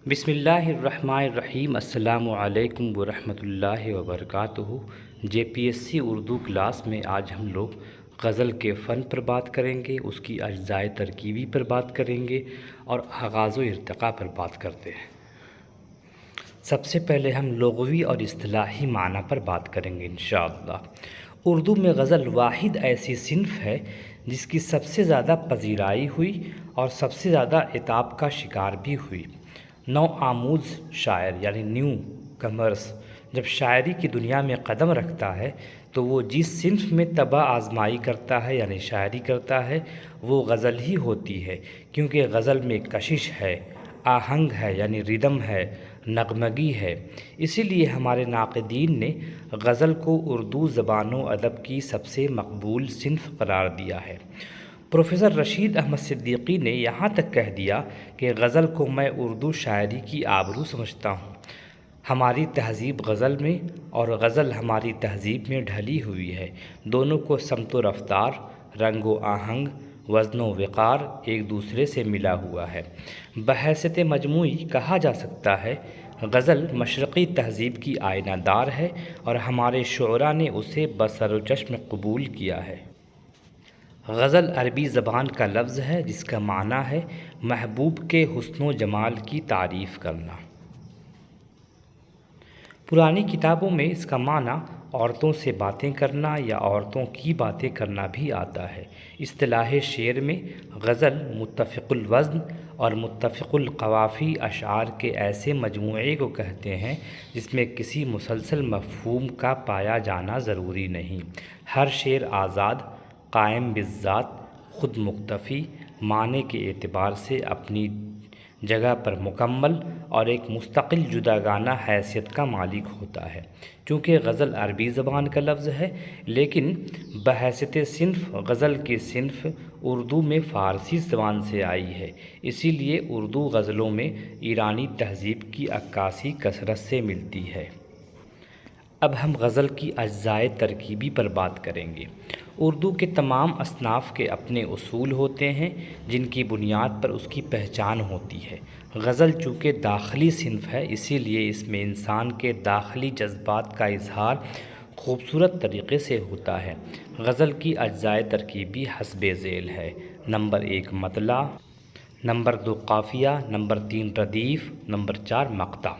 بسم اللہ الرحمن الرحیم۔ السلام علیکم ورحمۃ اللہ وبرکاتہ۔ JPSC اردو کلاس میں آج ہم لوگ غزل کے فن پر بات کریں گے، اس کی اجزائے ترکیبی پر بات کریں گے اور آغاز و ارتقاء پر بات کرتے ہیں۔ سب سے پہلے ہم لغوی اور اصطلاحی معنی پر بات کریں گے انشاءاللہ۔ اردو میں غزل واحد ایسی صنف ہے جس کی سب سے زیادہ پذیرائی ہوئی اور سب سے زیادہ عتاب کا شکار بھی ہوئی۔ نو آموز شاعر یعنی نیو کمرس جب شاعری کی دنیا میں قدم رکھتا ہے تو وہ جس صنف میں طبع آزمائی کرتا ہے یعنی شاعری کرتا ہے وہ غزل ہی ہوتی ہے، کیونکہ غزل میں کشش ہے، آہنگ ہے یعنی ردم ہے، نغمگی ہے۔ اسی لیے ہمارے ناقدین نے غزل کو اردو زبان و ادب کی سب سے مقبول صنف قرار دیا ہے۔ پروفیسر رشید احمد صدیقی نے یہاں تک کہہ دیا کہ غزل کو میں اردو شاعری کی آبرو سمجھتا ہوں۔ ہماری تہذیب غزل میں اور غزل ہماری تہذیب میں ڈھلی ہوئی ہے، دونوں کو سمت و رفتار، رنگ و آہنگ، وزن و وقار ایک دوسرے سے ملا ہوا ہے۔ بحیثیت مجموعی کہا جا سکتا ہے غزل مشرقی تہذیب کی آئینہ دار ہے اور ہمارے شعراء نے اسے بسر و چشم قبول کیا ہے۔ غزل عربی زبان کا لفظ ہے جس کا معنی ہے محبوب کے حسن و جمال کی تعریف کرنا۔ پرانی کتابوں میں اس کا معنی عورتوں سے باتیں کرنا یا عورتوں کی باتیں کرنا بھی آتا ہے۔ اصطلاح شعر میں غزل متفق الوزن اور متفق القوافی اشعار کے ایسے مجموعے کو کہتے ہیں جس میں کسی مسلسل مفہوم کا پایا جانا ضروری نہیں۔ ہر شعر آزاد، قائم بالذات، خود مکتفی، معنی کے اعتبار سے اپنی جگہ پر مکمل اور ایک مستقل جداگانہ حیثیت کا مالک ہوتا ہے۔ چونکہ غزل عربی زبان کا لفظ ہے لیکن بحیثیت صنف غزل کی صنف اردو میں فارسی زبان سے آئی ہے، اسی لیے اردو غزلوں میں ایرانی تہذیب کی عکاسی کثرت سے ملتی ہے۔ اب ہم غزل کی اجزائے ترکیبی پر بات کریں گے۔ اردو کے تمام اصناف کے اپنے اصول ہوتے ہیں جن کی بنیاد پر اس کی پہچان ہوتی ہے۔ غزل چونکہ داخلی صنف ہے اسی لیے اس میں انسان کے داخلی جذبات کا اظہار خوبصورت طریقے سے ہوتا ہے۔ غزل کی اجزائے ترکیبی حسب ذیل ہے: نمبر 1 مطلع، نمبر 2 قافیہ، نمبر 3 ردیف، نمبر 4 مقطع۔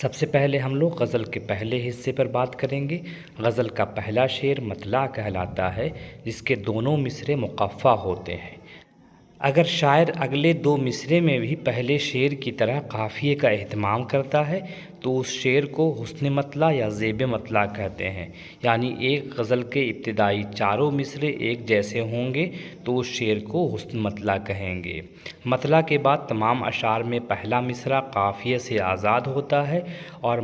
سب سے پہلے ہم لوگ غزل کے پہلے حصے پر بات کریں گے۔ غزل کا پہلا شعر مطلع کہلاتا ہے جس کے دونوں مصرے مقفع ہوتے ہیں۔ اگر شاعر اگلے 2 مصرے میں بھی پہلے شعر کی طرح قافیے کا اہتمام کرتا ہے تو اس شعر کو حسن مطلع یا زیب مطلع کہتے ہیں، یعنی ایک غزل کے ابتدائی چاروں مصرے ایک جیسے ہوں گے تو اس شعر کو حسن مطلع کہیں گے۔ مطلع کے بعد تمام اشعار میں پہلا مصرع قافیے سے آزاد ہوتا ہے اور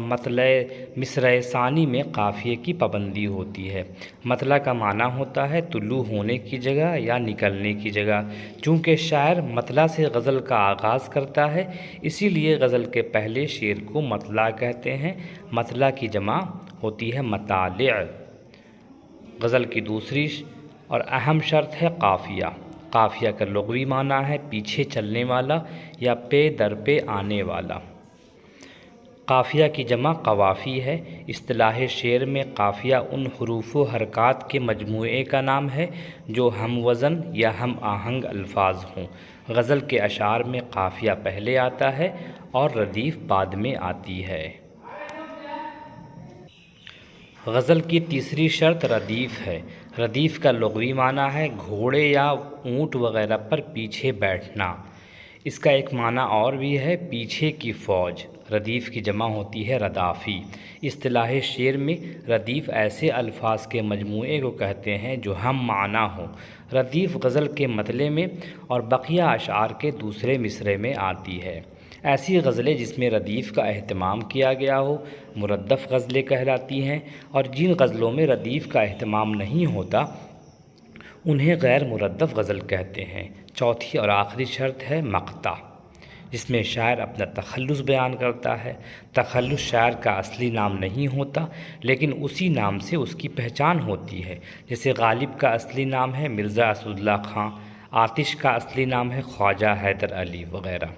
مصرع ثانی میں قافیے کی پابندی ہوتی ہے۔ مطلع کا معنی ہوتا ہے طلوع ہونے کی جگہ یا نکلنے کی جگہ۔ چونکہ شاعر مطلع سے غزل کا آغاز کرتا ہے اسی لیے غزل کے پہلے شعر کو مطلع کہتے ہیں۔ مطلع کی جمع ہوتی ہے مطالع۔ غزل کی دوسری اور اہم شرط ہے قافیہ۔ قافیہ کا لغوی معنی ہے پیچھے چلنے والا یا پے در پے آنے والا۔ قافیہ کی جمع قوافی ہے۔ اصطلاح شعر میں قافیہ ان حروف و حرکات کے مجموعے کا نام ہے جو ہم وزن یا ہم آہنگ الفاظ ہوں۔ غزل کے اشعار میں قافیہ پہلے آتا ہے اور ردیف بعد میں آتی ہے۔ غزل کی تیسری شرط ردیف ہے۔ ردیف کا لغوی معنی ہے گھوڑے یا اونٹ وغیرہ پر پیچھے بیٹھنا۔ اس کا ایک معنی اور بھی ہے پیچھے کی فوج۔ ردیف کی جمع ہوتی ہے ردافی۔ اصطلاح شعر میں ردیف ایسے الفاظ کے مجموعے کو کہتے ہیں جو ہم معنی ہوں۔ ردیف غزل کے مطلع میں اور بقیہ اشعار کے دوسرے مصرے میں آتی ہے۔ ایسی غزلیں جس میں ردیف کا اہتمام کیا گیا ہو مردف غزلیں کہلاتی ہیں، اور جن غزلوں میں ردیف کا اہتمام نہیں ہوتا انہیں غیر مردف غزل کہتے ہیں۔ چوتھی اور آخری شرط ہے مقطع، جس میں شاعر اپنا تخلص بیان کرتا ہے۔ تخلص شاعر کا اصلی نام نہیں ہوتا لیکن اسی نام سے اس کی پہچان ہوتی ہے، جیسے غالب کا اصلی نام ہے مرزا اسد اللہ خان، آتش کا اصلی نام ہے خواجہ حیدر علی وغیرہ۔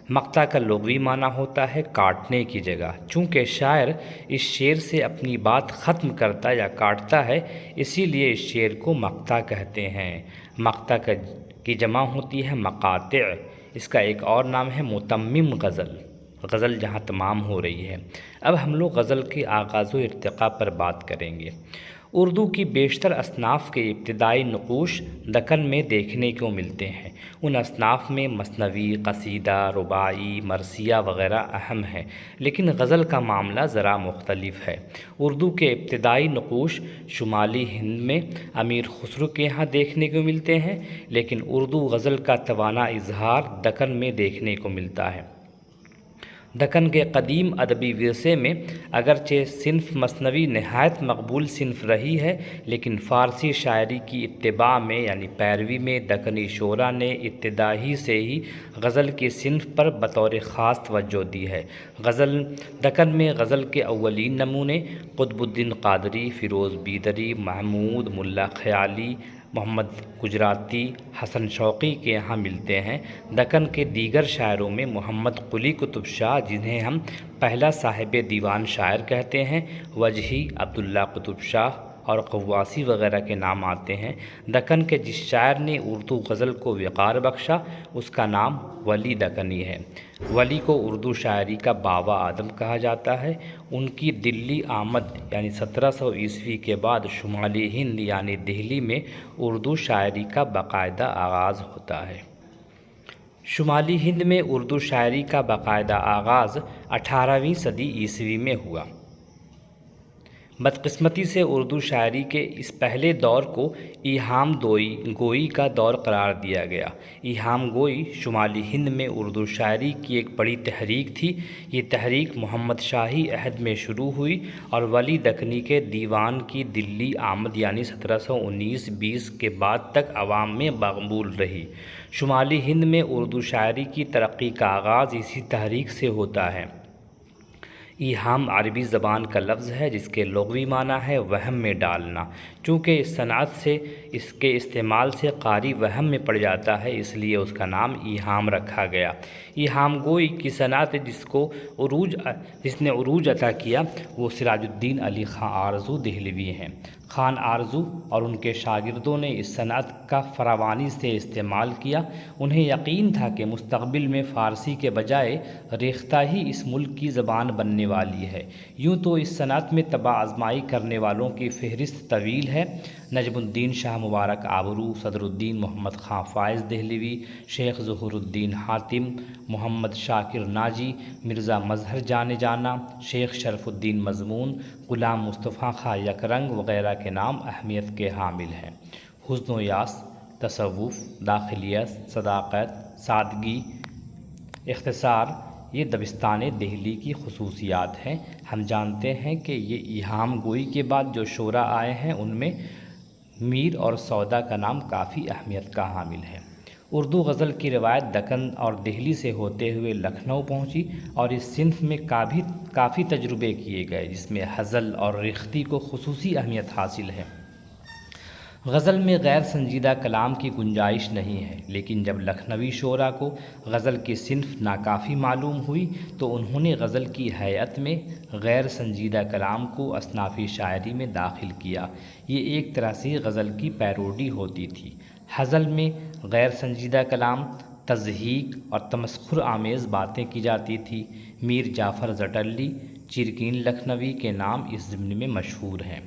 مقطع کا لغوی معنی ہوتا ہے کاٹنے کی جگہ۔ چونکہ شاعر اس شعر سے اپنی بات ختم کرتا یا کاٹتا ہے، اسی لیے اس شعر کو مقطع کہتے ہیں۔ مقطع کی جمع ہوتی ہے مقاطع۔ اس کا ایک اور نام ہے متمم غزل، غزل جہاں تمام ہو رہی ہے۔ اب ہم لوگ غزل کے آغاز و ارتقاء پر بات کریں گے۔ اردو کی بیشتر اصناف کے ابتدائی نقوش دکن میں دیکھنے کو ملتے ہیں۔ ان اصناف میں مثنوی، قصیدہ، رباعی، مرثیہ وغیرہ اہم ہیں، لیکن غزل کا معاملہ ذرا مختلف ہے۔ اردو کے ابتدائی نقوش شمالی ہند میں امیر خسرو کے ہاں دیکھنے کو ملتے ہیں، لیکن اردو غزل کا توانا اظہار دکن میں دیکھنے کو ملتا ہے۔ دکن کے قدیم ادبی ورثے میں اگرچہ صنف مثنوی نہایت مقبول صنف رہی ہے، لیکن فارسی شاعری کی اتباع میں یعنی پیروی میں دکنی شعراء نے ابتدا ہی سے ہی غزل کی صنف پر بطور خاص توجہ دی ہے۔ دکن میں غزل کے اولین نمونے قطب الدین قادری، فیروز بیدری، محمود ملا خیالی، محمد گجراتی، حسن شوقی کے یہاں ملتے ہیں۔ دکن کے دیگر شاعروں میں محمد قلی قطب شاہ، جنہیں ہم پہلا صاحب دیوان شاعر کہتے ہیں، وجہی، عبداللہ قطب شاہ اور قواسی وغیرہ کے نام آتے ہیں۔ دکن کے جس شاعر نے اردو غزل کو وقار بخشا، اس کا نام ولی دکنی ہے۔ ولی کو اردو شاعری کا بابا آدم کہا جاتا ہے۔ ان کی دلی آمد یعنی 1700 عیسوی کے بعد شمالی ہند یعنی دہلی میں اردو شاعری کا باقاعدہ آغاز ہوتا ہے۔ شمالی ہند میں اردو شاعری کا باقاعدہ آغاز 18ویں صدی عیسوی میں ہوا۔ بدقسمتی سے اردو شاعری کے اس پہلے دور کو ایہام گوئی کا دور قرار دیا گیا۔ ایہام گوئی شمالی ہند میں اردو شاعری کی ایک بڑی تحریک تھی۔ یہ تحریک محمد شاہی عہد میں شروع ہوئی اور ولی دکنی کے دیوان کی دلی آمد یعنی 1719-20 کے بعد تک عوام میں مقبول رہی۔ شمالی ہند میں اردو شاعری کی ترقی کا آغاز اسی تحریک سے ہوتا ہے۔ ایہام عربی زبان کا لفظ ہے جس کے لغوی معنی ہے وہم میں ڈالنا۔ چونکہ اس صنعت سے اس کے استعمال سے قاری وہم میں پڑ جاتا ہے، اس لیے اس کا نام ایہام رکھا گیا۔ ایہام گوئی کی صنعت جس نے عروج عطا کیا وہ سراج الدین علی خاں آرزو دہلوی ہیں۔ خان آرزو اور ان کے شاگردوں نے اس صنعت کا فراوانی سے استعمال کیا۔ انہیں یقین تھا کہ مستقبل میں فارسی کے بجائے ریختہ ہی اس ملک کی زبان بننے والی ہے۔ یوں تو اس صنعت میں طبع آزمائی کرنے والوں کی فہرست طویل ہے۔ نجم الدین شاہ مبارک آبرو، صدر الدین محمد خاں فائز دہلوی، شیخ ظہور الدین حاتم، محمد شاکر ناجی، مرزا مظہر جانے جانا، شیخ شرف الدین مضمون، غلام مصطفیٰ خاں یکرنگ وغیرہ کے نام اہمیت کے حامل ہیں۔ حسن و یاس، تصوف، داخلیت، صداقت، سادگی، اختصار یہ دبستان دہلی کی خصوصیات ہیں۔ ہم جانتے ہیں کہ یہ ایہام گوئی کے بعد جو شعراء آئے ہیں ان میں میر اور سودا کا نام کافی اہمیت کا حامل ہے۔ اردو غزل کی روایت دکن اور دہلی سے ہوتے ہوئے لکھنؤ پہنچی اور اس صنف میں کافی تجربے کیے گئے، جس میں ہزل اور ریختی کو خصوصی اہمیت حاصل ہے۔ غزل میں غیر سنجیدہ کلام کی گنجائش نہیں ہے، لیکن جب لکھنوی شعراء کو غزل کی صنف ناکافی معلوم ہوئی تو انہوں نے غزل کی ہیئت میں غیر سنجیدہ کلام کو اصنافی شاعری میں داخل کیا۔ یہ ایک طرح سے غزل کی پیروڈی ہوتی تھی۔ ہزل میں غیر سنجیدہ کلام، تضحیک اور تمسخر آمیز باتیں کی جاتی تھی۔ میر جعفر زٹلی، چرکین لکھنوی کے نام اس ضمن میں مشہور ہیں۔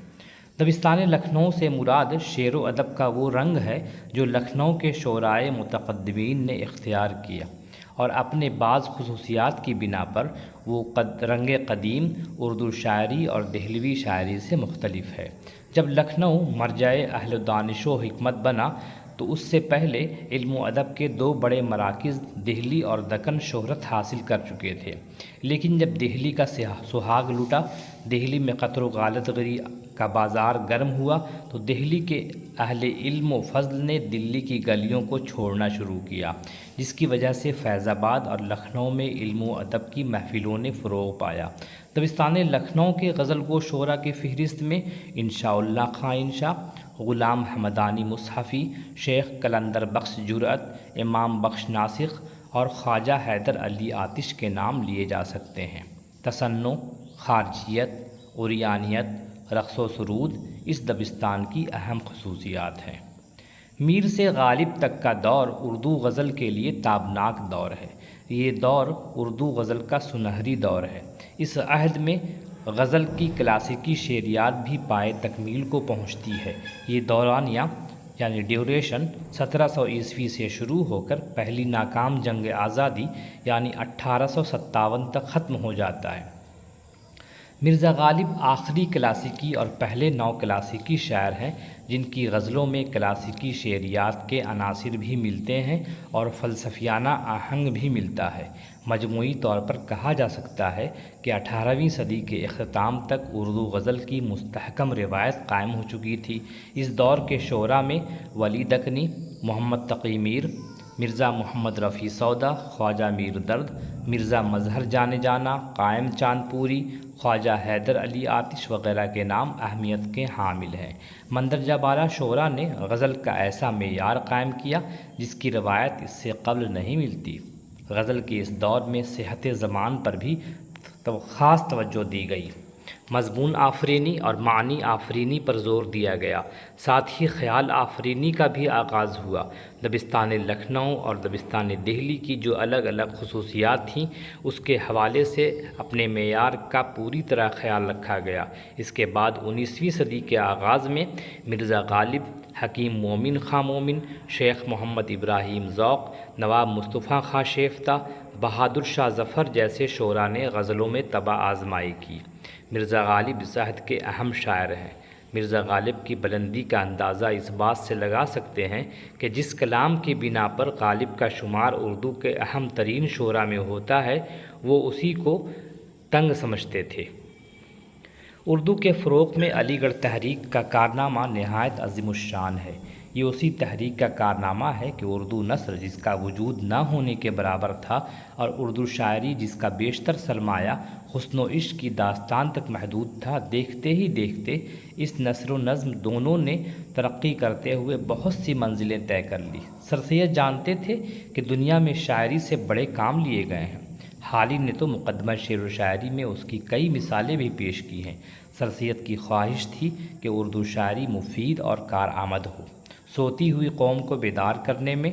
دبستان لکھنؤ سے مراد شعر و ادب کا وہ رنگ ہے جو لکھنؤ کے شعرائے متقدمین نے اختیار کیا اور اپنے بعض خصوصیات کی بنا پر وہ رنگ قدیم اردو شاعری اور دہلوی شاعری سے مختلف ہے۔ جب لکھنؤ مرجع اہل دانش و حکمت بنا تو اس سے پہلے علم و ادب کے دو بڑے مراکز دہلی اور دکن شہرت حاصل کر چکے تھے، لیکن جب دہلی کا سہاگ لوٹا، دہلی میں قطر و غالت گری کا بازار گرم ہوا تو دہلی کے اہل علم و فضل نے دلی کی گلیوں کو چھوڑنا شروع کیا، جس کی وجہ سے فیض آباد اور لکھنؤ میں علم و ادب کی محفلوں نے فروغ پایا۔ دبستان لکھنؤ کے غزل گو شعراء کی فہرست میں انشاء اللہ خاں انشا، غلام حمدانی مصحفی، شیخ قلندر بخش جرأت، امام بخش ناسخ اور خواجہ حیدر علی آتش کے نام لیے جا سکتے ہیں۔ تصنع، خارجیت، عریانیت، رقص و سرود اس دبستان کی اہم خصوصیات ہیں۔ میر سے غالب تک کا دور اردو غزل کے لیے تابناک دور ہے۔ یہ دور اردو غزل کا سنہری دور ہے۔ اس عہد میں غزل کی کلاسیکی شعریات بھی پائے تکمیل کو پہنچتی ہے۔ یہ دورانیہ یعنی ڈیوریشن 1700 سے شروع ہو کر پہلی ناکام جنگ آزادی یعنی 1857 تک ختم ہو جاتا ہے۔ مرزا غالب آخری کلاسیکی اور پہلے نو کلاسیکی شاعر ہیں جن کی غزلوں میں کلاسیکی شعریات کے عناصر بھی ملتے ہیں اور فلسفیانہ آہنگ بھی ملتا ہے۔ مجموعی طور پر کہا جا سکتا ہے کہ 18ویں صدی کے اختتام تک اردو غزل کی مستحکم روایت قائم ہو چکی تھی۔ اس دور کے شعراء میں ولی دکنی، محمد تقی میر، مرزا محمد رفیع سودا، خواجہ میر درد، مرزا مظہر جانے جانا، قائم چاند پوری، خواجہ حیدر علی آتش وغیرہ کے نام اہمیت کے حامل ہیں۔ مندرجہ بالا شعراء نے غزل کا ایسا معیار قائم کیا جس کی روایت اس سے قبل نہیں ملتی۔ غزل کے اس دور میں صحت زمان پر بھی خاص توجہ دی گئی۔ مضمون آفرینی اور معنی آفرینی پر زور دیا گیا، ساتھ ہی خیال آفرینی کا بھی آغاز ہوا۔ دبستان لکھنؤ اور دبستان دہلی کی جو الگ الگ خصوصیات تھیں اس کے حوالے سے اپنے معیار کا پوری طرح خیال رکھا گیا۔ اس کے بعد 19ویں صدی کے آغاز میں مرزا غالب، حکیم مومن خاں مومن، شیخ محمد ابراہیم ذوق، نواب مصطفیٰ خاں شیفتہ، بہادر شاہ ظفر جیسے شعراء نے غزلوں میں طبع آزمائی کی۔ مرزا غالب اس عہد کے اہم شاعر ہیں۔ مرزا غالب کی بلندی کا اندازہ اس بات سے لگا سکتے ہیں کہ جس کلام کی بنا پر غالب کا شمار اردو کے اہم ترین شعراء میں ہوتا ہے وہ اسی کو تنگ سمجھتے تھے۔ اردو کے فروغ میں علی گڑھ تحریک کا کارنامہ نہایت عظیم الشان ہے۔ یہ اسی تحریک کا کارنامہ ہے کہ اردو نثر جس کا وجود نہ ہونے کے برابر تھا اور اردو شاعری جس کا بیشتر سرمایہ حسن و عشق کی داستان تک محدود تھا، دیکھتے ہی دیکھتے اس نثر و نظم دونوں نے ترقی کرتے ہوئے بہت سی منزلیں طے کر لی۔ سر سید جانتے تھے کہ دنیا میں شاعری سے بڑے کام لیے گئے ہیں۔ حالی نے تو مقدمہ شعر و شاعری میں اس کی کئی مثالیں بھی پیش کی ہیں۔ سر سید کی خواہش تھی کہ اردو شاعری مفید اور کارآمد ہو، سوتی ہوئی قوم کو بیدار کرنے میں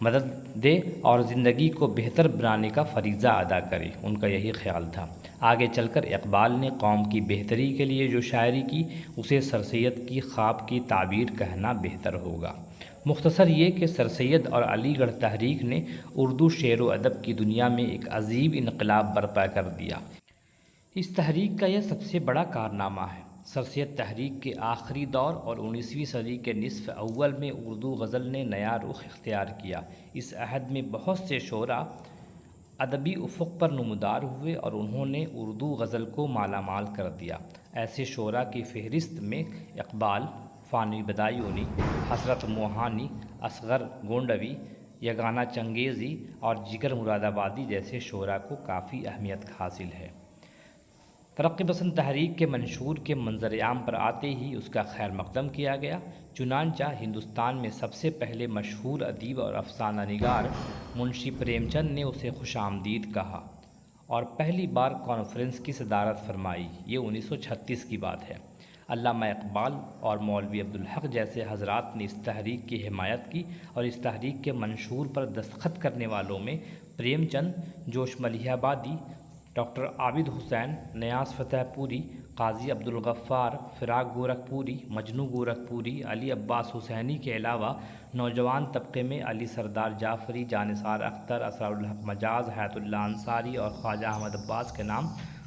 مدد دے اور زندگی کو بہتر بنانے کا فریضہ ادا کرے۔ ان کا یہی خیال تھا۔ آگے چل کر اقبال نے قوم کی بہتری کے لیے جو شاعری کی اسے سر سید کی خواب کی تعبیر کہنا بہتر ہوگا۔ مختصر یہ کہ سر سید اور علی گڑھ تحریک نے اردو شعر و ادب کی دنیا میں ایک عظیم انقلاب برپا کر دیا۔ اس تحریک کا یہ سب سے بڑا کارنامہ ہے۔ سر سید تحریک کے آخری دور اور 19ویں صدی کے نصف اول میں اردو غزل نے نیا رخ اختیار کیا۔ اس عہد میں بہت سے شعراء ادبی افق پر نمودار ہوئے اور انہوں نے اردو غزل کو مالا مال کر دیا۔ ایسے شعراء کی فہرست میں اقبال، فانی بدایونی، حسرت موہانی، اصغر گونڈوی، یگانہ چنگیزی اور جگر مراد آبادی جیسے شعراء کو کافی اہمیت حاصل ہے۔ ترقی پسند تحریک کے منشور کے منظر عام پر آتے ہی اس کا خیر مقدم کیا گیا۔ چنانچہ ہندوستان میں سب سے پہلے مشہور ادیب اور افسانہ نگار منشی پریم چند نے اسے خوش آمدید کہا اور پہلی بار کانفرنس کی صدارت فرمائی۔ یہ 1936 کی بات ہے۔ علامہ اقبال اور مولوی عبدالحق جیسے حضرات نے اس تحریک کی حمایت کی اور اس تحریک کے منشور پر دستخط کرنے والوں میں پریم چند، جوش ملیح آبادی، ڈاکٹر عابد حسین، نیاز فتح پوری، قاضی عبدالغفار، فراق گورکھپوری، مجنو گورکھپوری، علی عباس حسینی کے علاوہ نوجوان طبقے میں علی سردار جعفری، جانثار اختر، اسرار الحق مجاز، حیات اللہ انصاری اور خواجہ احمد عباس کے نام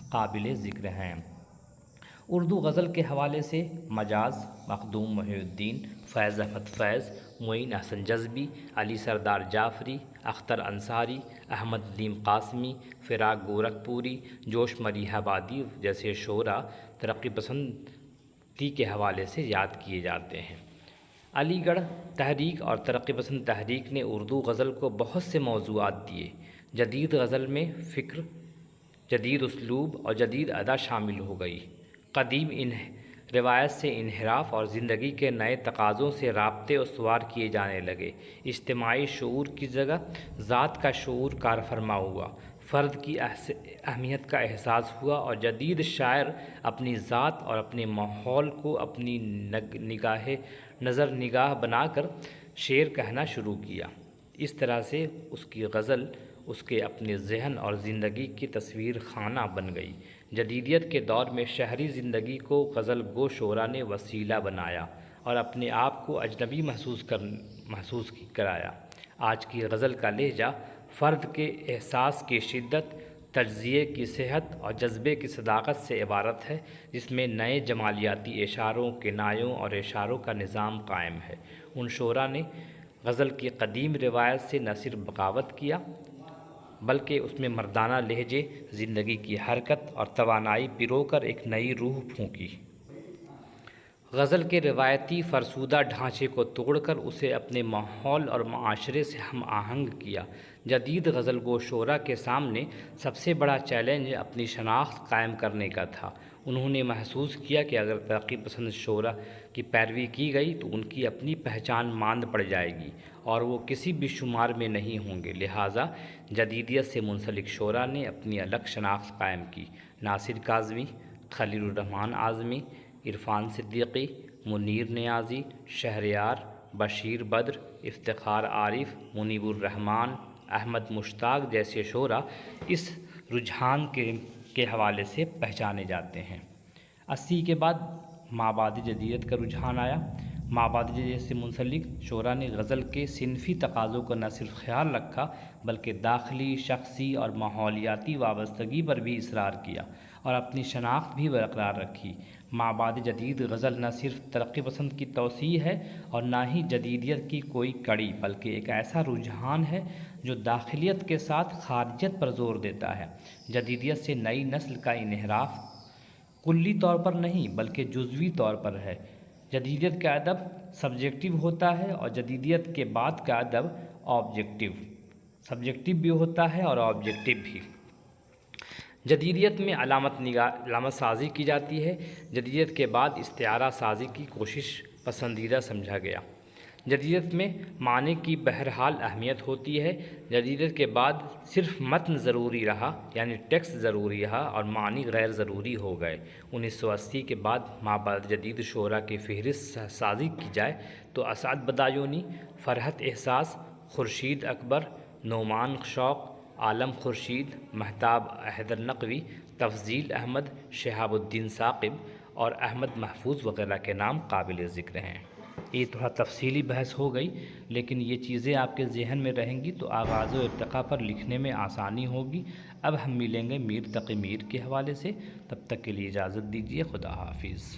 قابل ذکر ہیں۔ اردو غزل کے حوالے سے مجاز، مخدوم محی الدین، فیض احمد فیض، معین احسن جذبی، علی سردار جعفری، اختر انصاری، احمد ندیم قاسمی، فراق گورکھپوری، جوش ملیح آبادی جیسے شعراء ترقی پسندی کے حوالے سے یاد کیے جاتے ہیں۔ علی گڑھ تحریک اور ترقی پسند تحریک نے اردو غزل کو بہت سے موضوعات دیے۔ جدید غزل میں فکر، جدید اسلوب اور جدید ادا شامل ہو گئی۔ قدیم روایت سے انحراف اور زندگی کے نئے تقاضوں سے رابطے استوار کیے جانے لگے۔ اجتماعی شعور کی جگہ ذات کا شعور کار فرما ہوا، فرد کی اہمیت کا احساس ہوا، اور جدید شاعر اپنی ذات اور اپنے ماحول کو اپنی نگاہ بنا کر شعر کہنا شروع کیا۔ اس طرح سے اس کی غزل اس کے اپنے ذہن اور زندگی کی تصویر خانہ بن گئی۔ جدیدیت کے دور میں شہری زندگی کو غزل گو شعراء نے وسیلہ بنایا اور اپنے آپ کو اجنبی محسوس کرایا۔ آج کی غزل کا لہجہ فرد کے احساس کی شدت، تجزیے کی صحت اور جذبے کی صداقت سے عبارت ہے، جس میں نئے جمالیاتی اشاروں، کنایوں اور اشاروں کا نظام قائم ہے۔ ان شعراء نے غزل کی قدیم روایت سے نہ صرف بغاوت کیا بلکہ اس میں مردانہ لہجے، زندگی کی حرکت اور توانائی پرو کر ایک نئی روح پھونکی۔ غزل کے روایتی فرسودہ ڈھانچے کو توڑ کر اسے اپنے ماحول اور معاشرے سے ہم آہنگ کیا۔ جدید غزل گو شعراء کے سامنے سب سے بڑا چیلنج اپنی شناخت قائم کرنے کا تھا۔ انہوں نے محسوس کیا کہ اگر ترقی پسند شعراء کی پیروی کی گئی تو ان کی اپنی پہچان ماند پڑ جائے گی اور وہ کسی بھی شمار میں نہیں ہوں گے۔ لہٰذا جدیدیت سے منسلک شعراء نے اپنی الگ شناخت قائم کی۔ ناصر کاظمی، خلیل الرحمن اعظمی، عرفان صدیقی، منیر نیازی، شہریار، بشیر بدر، افتخار عارف، منیب الرحمن، احمد مشتاق جیسے شعراء اس رجحان کے حوالے سے پہچانے جاتے ہیں۔ 80 کے بعد مابعد جدیدیت کا رجحان آیا۔ مابعد جدیدیت سے منسلک شعراء نے غزل کے صنفی تقاضوں کا نہ صرف خیال رکھا بلکہ داخلی، شخصی اور ماحولیاتی وابستگی پر بھی اصرار کیا اور اپنی شناخت بھی برقرار رکھی۔ مابعد جدید غزل نہ صرف ترقی پسند کی توسیع ہے اور نہ ہی جدیدیت کی کوئی کڑی، بلکہ ایک ایسا رجحان ہے جو داخلیت کے ساتھ خارجیت پر زور دیتا ہے۔ جدیدیت سے نئی نسل کا انحراف کلی طور پر نہیں بلکہ جزوی طور پر ہے۔ جدیدیت کا ادب سبجیکٹیو ہوتا ہے اور جدیدیت کے بعد کا ادب آبجیکٹیو، سبجیکٹیو بھی ہوتا ہے اور آبجیکٹیو بھی۔ جدیدیت میں علامت سازی کی جاتی ہے، جدیدیت کے بعد استعارہ سازی کی کوشش پسندیدہ سمجھا گیا۔ جدیدیت میں معنی کی بہرحال اہمیت ہوتی ہے، جدیدیت کے بعد صرف متن ضروری رہا، یعنی ٹیکسٹ ضروری رہا اور معنی غیر ضروری ہو گئے۔ 1980 کے بعد مابعد جدید شعراء کی فہرست سازی کی جائے تو اسعد بدایونی، فرحت احساس، خورشید اکبر، نعمان شوق، عالم خورشید، مہتاب حیدر نقوی، تفضیل احمد، شہاب الدین ثاقب اور احمد محفوظ وغیرہ کے نام قابل ذکر ہیں۔ یہ تھوڑا تفصیلی بحث ہو گئی، لیکن یہ چیزیں آپ کے ذہن میں رہیں گی تو آغاز و ارتقاء پر لکھنے میں آسانی ہوگی۔ اب ہم ملیں گے میر تقی میر کے حوالے سے، تب تک کے لیے اجازت دیجیے، خدا حافظ۔